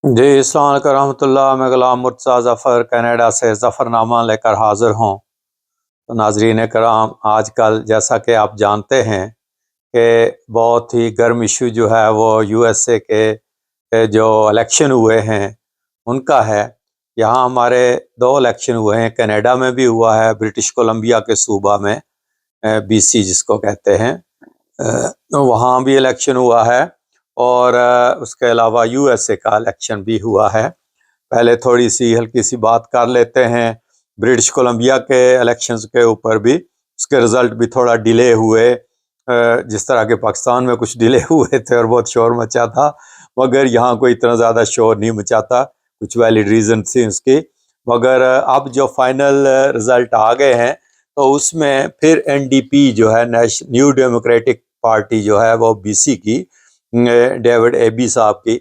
جی अस्सलाम वालेकुम रहमतुल्लाह। मैं गुलाम मुर्तज़ा ज़फ़र कनाडा से ज़फ़रनामा लेकर हाज़िर हूँ। तो नाज़रीन कराम, आजकल जैसा कि आप जानते हैं कि बहुत ही गर्म इशू जो है वो यूएसए के जो इलेक्शन हुए हैं उनका है। यहाँ हमारे दो इलेक्शन हुए हैं, कनाडा में भी हुआ है, ब्रिटिश कोलंबिया के सूबा में बीसी जिसको कहते हैं, तो वहाँ भी इलेक्शन हुआ है। और उसके अलावा यूएसए का इलेक्शन भी हुआ है। पहले थोड़ी सी हल्की सी बात कर लेते हैं ब्रिटिश कोलंबिया के इलेक्शंस के ऊपर भी। उसके रिज़ल्ट भी थोड़ा डिले हुए, जिस तरह के पाकिस्तान में कुछ डिले हुए थे और बहुत शोर मचा था, मगर यहाँ कोई इतना ज़्यादा शोर नहीं मचा था। कुछ वैलिड रीज़न थी उसकी। मगर अब जो फाइनल रिज़ल्ट आ गए हैं तो उसमें फिर एनडीपी जो है, न्यू डेमोक्रेटिक पार्टी जो है वो बीसी की, डेविड एबी साहब की,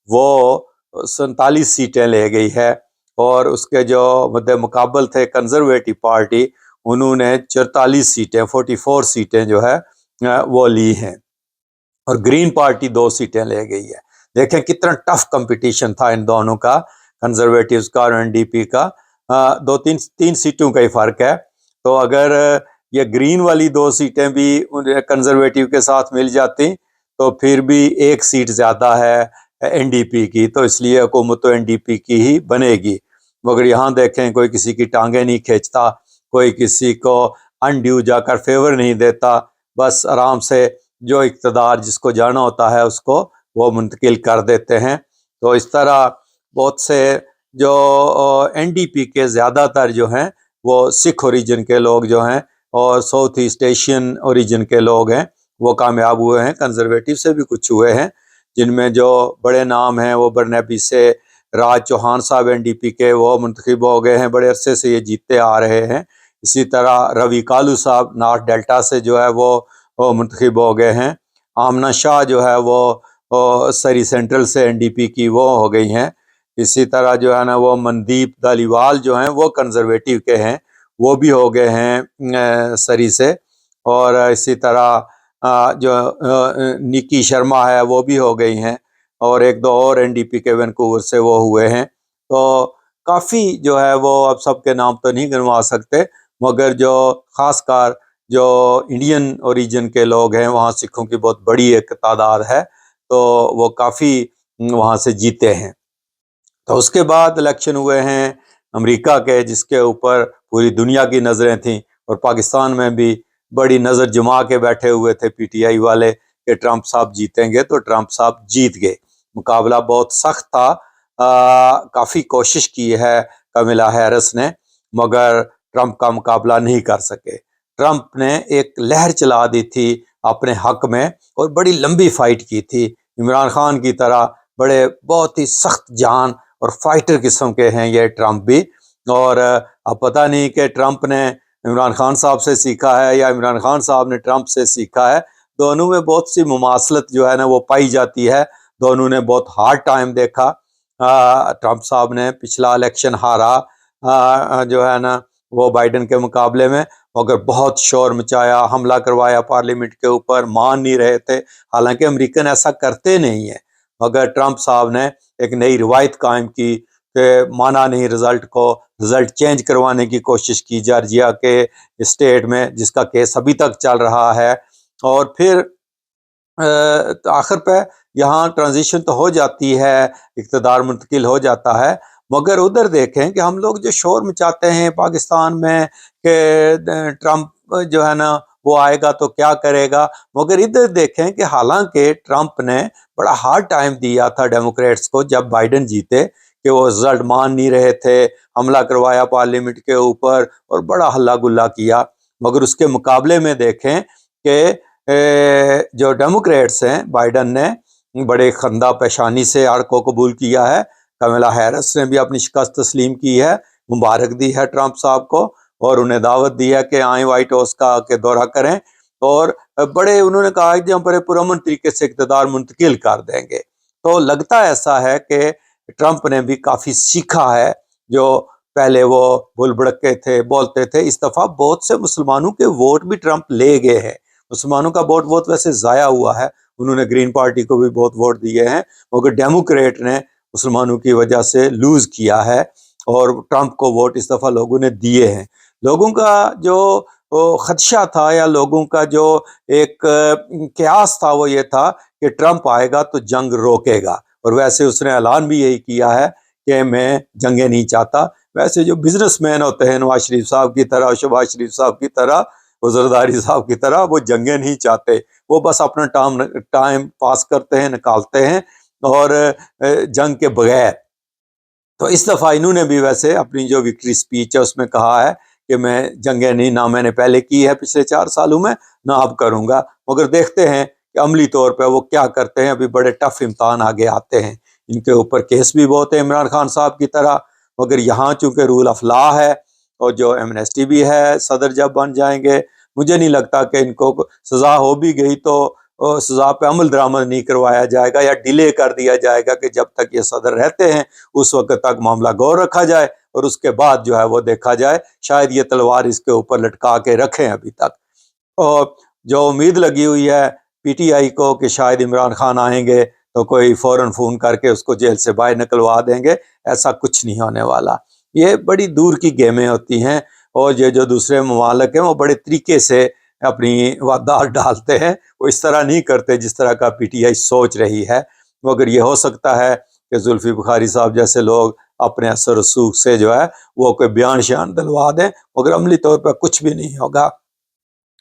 वो 47 सीटें ले गई है। और उसके जो मद्दे मुकाबल थे कंजर्वेटिव पार्टी, उन्होंने 44 सीटें 44 सीटें जो है वो ली हैं। और ग्रीन पार्टी 2 सीटें ले गई है। देखें कितना टफ कंपटीशन था इन दोनों का, कंजर्वेटिव्स का और एनडीपी का। दो तीन सीटों का ही फ़र्क है। तो अगर ये ग्रीन वाली 2 सीटें भी कंजर्वेटिव के साथ मिल जाती तो फिर भी 1 सीट ज़्यादा है एनडीपी की, तो इसलिए हुकूमत तो एनडीपी की ही बनेगी। मगर यहाँ देखें कोई किसी की टांगें नहीं खींचता, कोई किसी को अनड्यू जाकर फेवर नहीं देता, बस आराम से जो इक़्तिदार जिसको जाना होता है उसको वो मुंतकिल कर देते हैं। तो इस तरह बहुत से जो एनडीपी के ज़्यादातर जो हैं वो सिख ओरिजिन के लोग जो हैं और साउथ ईस्ट एशियन ओरिजिन के लोग हैं, वो कामयाब हुए हैं। कंजर्वेटिव से भी कुछ हुए हैं, जिनमें जो बड़े नाम हैं वो बरनबी से राज चौहान साहब एनडीपी के, वो मुंतखब हो गए हैं, बड़े अरसे से ये जीतते आ रहे हैं। इसी तरह रवि कालू साहब नॉर्थ डेल्टा से जो है वो मुंतखब हो गए हैं। आमना शाह जो है वो सरी सेंट्रल से एनडीपी की वो हो गई हैं। इसी तरह जो है ना वो मनदीप धालीवाल जो हैं वो कंजर्वेटिव के हैं, वो भी हो गए हैं सरी से। और इसी तरह जो निकी शर्मा है वो भी हो गई हैं, और एक दो और एनडीपी के वैनकूवर से वो हुए हैं। तो काफ़ी जो है वो अब सबके नाम तो नहीं गिनवा सकते, मगर जो ख़ासकर जो इंडियन ओरिजिन के लोग हैं, वहाँ सिखों की बहुत बड़ी एक तादाद है, तो वो काफ़ी वहाँ से जीते हैं। तो उसके बाद इलेक्शन हुए हैं अमेरिका के, जिसके ऊपर पूरी दुनिया की नज़रें थीं, और पाकिस्तान में भी बड़ी नज़र जमा के बैठे हुए थे पीटीआई वाले कि ट्रंप साहब जीतेंगे, तो ट्रंप साहब जीत गए। मुकाबला बहुत सख्त था। काफ़ी कोशिश की है कमला हैरिस ने, मगर ट्रंप का मुकाबला नहीं कर सके। ट्रंप ने एक लहर चला दी थी अपने हक में और बड़ी लंबी फाइट की थी। इमरान खान की तरह बड़े बहुत ही सख्त जान और फाइटर किस्म के हैं ये ट्रंप भी। और अब पता नहीं कि ट्रंप ने इमरान खान साहब से सीखा है या इमरान खान साहब ने ट्रंप से सीखा है। दोनों में बहुत सी मुमासलत जो है ना वो पाई जाती है। दोनों ने बहुत हार्ड टाइम देखा। ट्रंप साहब ने पिछला इलेक्शन हारा जो है ना वो बाइडन के मुकाबले में, मगर बहुत शोर मचाया, हमला करवाया पार्लियामेंट के ऊपर, मान नहीं रहे थे। हालांकि अमेरिकन ऐसा करते नहीं है, मगर ट्रंप साहब ने एक नई रिवायत कायम की कि माना नहीं रिज़ल्ट को, रिज़ल्ट चेंज करवाने की कोशिश की जॉर्जिया के स्टेट में, जिसका केस अभी तक चल रहा है। और फिर तो आखिर पे यहाँ ट्रांजिशन तो हो जाती है, इक़्तिदार मुंतकिल हो जाता है, मगर उधर देखें कि हम लोग जो शोर मचाते हैं पाकिस्तान में कि ट्रंप जो है ना वो आएगा तो क्या करेगा, मगर इधर देखें कि हालांकि ट्रंप ने बड़ा हार्ड टाइम दिया था डेमोक्रेट्स को जब बाइडन जीते, कि वो रिजल्ट मान नहीं रहे थे, हमला करवाया पार्लियामेंट के ऊपर और बड़ा हल्ला गुल्ला किया। मगर उसके मुकाबले में देखें कि जो डेमोक्रेट्स हैं, बाइडन ने बड़े खंदा पेशानी से हर को कबूल किया है। कमला हैरिस ने भी अपनी शिकस्त तस्लीम की है, मुबारक दी है ट्रंप साहब को, और उन्हें दावत दी है कि आए वाइट हाउस का के दौरा करें, और बड़े उन्होंने कहा कि हम बड़े पुरअमन तरीके से इक़्तिदार मुंतकिल कर देंगे। तो लगता ऐसा है कि ट्रंप ने भी काफ़ी सीखा है। जो पहले वो बुल भड़के थे, बोलते थे, इस दफ़ा बहुत से मुसलमानों के वोट भी ट्रंप ले गए हैं। मुसलमानों का वोट वैसे ज़ाया हुआ है, उन्होंने ग्रीन पार्टी को भी बहुत वोट दिए हैं, मगर डेमोक्रेट ने مسلمانوں کی وجہ سے لوز کیا ہے، اور ٹرمپ کو ووٹ اس دفعہ لوگوں نے دیے ہیں۔ لوگوں کا جو خدشہ تھا یا لوگوں کا جو ایک قیاس تھا وہ یہ تھا کہ ٹرمپ آئے گا تو جنگ روکے گا، اور ویسے اس نے اعلان بھی یہی کیا ہے کہ میں جنگیں نہیں چاہتا۔ ویسے جو بزنس مین ہوتے ہیں نواز شریف صاحب کی طرح، شہباز شریف صاحب کی طرح، وزیرداری صاحب کی طرح، وہ جنگیں نہیں چاہتے، وہ بس اپنا ٹائم پاس کرتے ہیں، نکالتے ہیں، اور جنگ کے بغیر۔ تو اس دفعہ انہوں نے بھی ویسے اپنی جو وکٹری سپیچ ہے اس میں کہا ہے کہ میں جنگیں نہیں، نہ میں نے پہلے کی ہے پچھلے 4 سالوں میں، نہ اب کروں گا، مگر دیکھتے ہیں کہ عملی طور پہ وہ کیا کرتے ہیں۔ ابھی بڑے ٹف امتحان آگے آتے ہیں، ان کے اوپر کیس بھی بہت ہے عمران خان صاحب کی طرح، مگر یہاں چونکہ رول آف لا ہے اور جو ایمنیسٹی بھی ہے، صدر جب بن جائیں گے، مجھے نہیں لگتا کہ ان کو سزا ہو بھی گئی تو سزا پہ عمل درآمد نہیں کروایا جائے گا، یا ڈیلے کر دیا جائے گا کہ جب تک یہ صدر رہتے ہیں اس وقت تک معاملہ غور رکھا جائے، اور اس کے بعد جو ہے وہ دیکھا جائے، شاید یہ تلوار اس کے اوپر لٹکا کے رکھیں ابھی تک۔ اور جو امید لگی ہوئی ہے پی ٹی آئی کو کہ شاید عمران خان آئیں گے تو کوئی فوراً فون کر کے اس کو جیل سے باہر نکلوا دیں گے، ایسا کچھ نہیں ہونے والا۔ یہ بڑی دور کی گیمیں ہوتی ہیں، اور یہ جو دوسرے ممالک ہیں وہ بڑے طریقے سے اپنی وعدات ڈالتے ہیں، وہ اس طرح نہیں کرتے جس طرح کا پی ٹی آئی سوچ رہی ہے۔ مگر یہ ہو سکتا ہے کہ زلفی بخاری صاحب جیسے لوگ اپنے اثر و رسوخ سے جو ہے وہ کوئی بیان شیان دلوا دیں، مگر عملی طور پر کچھ بھی نہیں ہوگا۔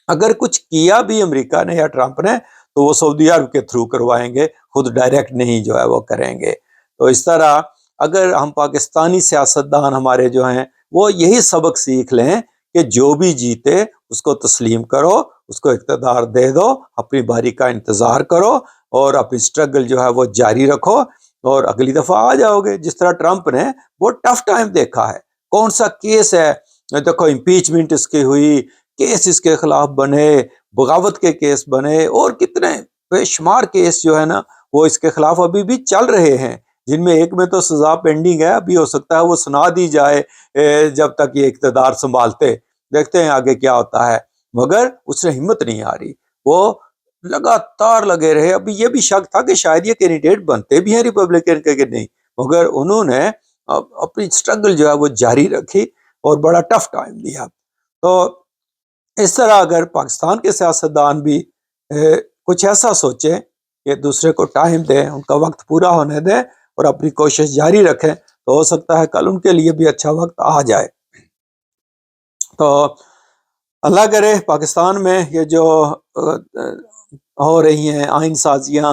اگر کچھ کیا بھی امریکہ نے یا ٹرمپ نے تو وہ سعودی عرب کے تھرو کروائیں گے، خود ڈائریکٹ نہیں جو ہے وہ کریں گے۔ تو اس طرح اگر ہم پاکستانی سیاستدان ہمارے جو ہیں وہ یہی سبق سیکھ لیں کہ جو بھی جیتے اس کو تسلیم کرو، اس کو اقتدار دے دو، اپنی باری کا انتظار کرو، اور اپنی سٹرگل جو ہے وہ جاری رکھو، اور اگلی دفعہ آ جاؤ گے۔ جس طرح ٹرمپ نے بہت ٹف ٹائم دیکھا ہے، کون سا کیس ہے، دیکھو امپیچمنٹ اس کی ہوئی، کیس اس کے خلاف بنے، بغاوت کے کیس بنے، اور کتنے بے شمار کیس جو ہے نا وہ اس کے خلاف ابھی بھی چل رہے ہیں، جن میں ایک میں تو سزا پینڈنگ ہے، ابھی ہو سکتا ہے وہ سنا دی جائے جب تک یہ اقتدار سنبھالتے۔ دیکھتے ہیں آگے کیا ہوتا ہے، مگر اس سے ہمت نہیں آ رہی، وہ لگاتار لگے رہے۔ ابھی یہ بھی شک تھا کہ شاید یہ کینڈیڈیٹ بنتے بھی ہیں ریپبلکن کے کہ نہیں، مگر انہوں نے اپنی سٹرگل جو ہے وہ جاری رکھی اور بڑا ٹف ٹائم دیا۔ تو اس طرح اگر پاکستان کے سیاستدان بھی کچھ ایسا سوچیں کہ دوسرے کو ٹائم دیں، ان کا وقت پورا ہونے دیں اور اپنی کوشش جاری رکھیں، تو ہو سکتا ہے کل ان کے لیے بھی اچھا وقت آ جائے۔ تو اللہ کرے پاکستان میں یہ جو ہو رہی ہیں آئین سازیاں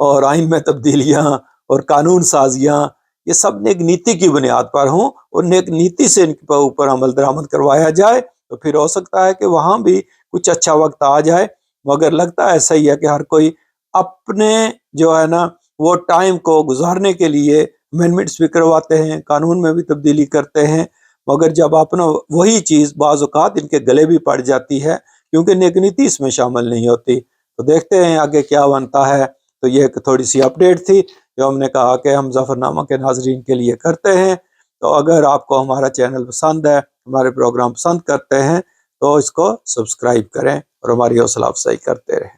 اور آئین میں تبدیلیاں اور قانون سازیاں، یہ سب نیک نیتی کی بنیاد پر ہوں، اور نیک نیتی سے ان کے اوپر عمل درآمد کروایا جائے تو پھر ہو سکتا ہے کہ وہاں بھی کچھ اچھا وقت آ جائے۔ مگر لگتا ہے ایسا ہی ہے کہ ہر کوئی اپنے جو ہے نا وہ ٹائم کو گزارنے کے لیے امینڈمنٹس بھی کرواتے ہیں، قانون میں بھی تبدیلی کرتے ہیں، مگر جب اپنا وہی چیز بعض اوقات ان کے گلے بھی پڑ جاتی ہے کیونکہ نیک نیتی اس میں شامل نہیں ہوتی۔ تو دیکھتے ہیں آگے کیا بنتا ہے۔ تو یہ ایک تھوڑی سی اپڈیٹ تھی جو ہم نے کہا کہ ہم ظفر نامہ کے ناظرین کے لیے کرتے ہیں۔ تو اگر آپ کو ہمارا چینل پسند ہے، ہمارے پروگرام پسند کرتے ہیں، تو اس کو سبسکرائب کریں اور ہماری حوصلہ افزائی کرتے رہیں۔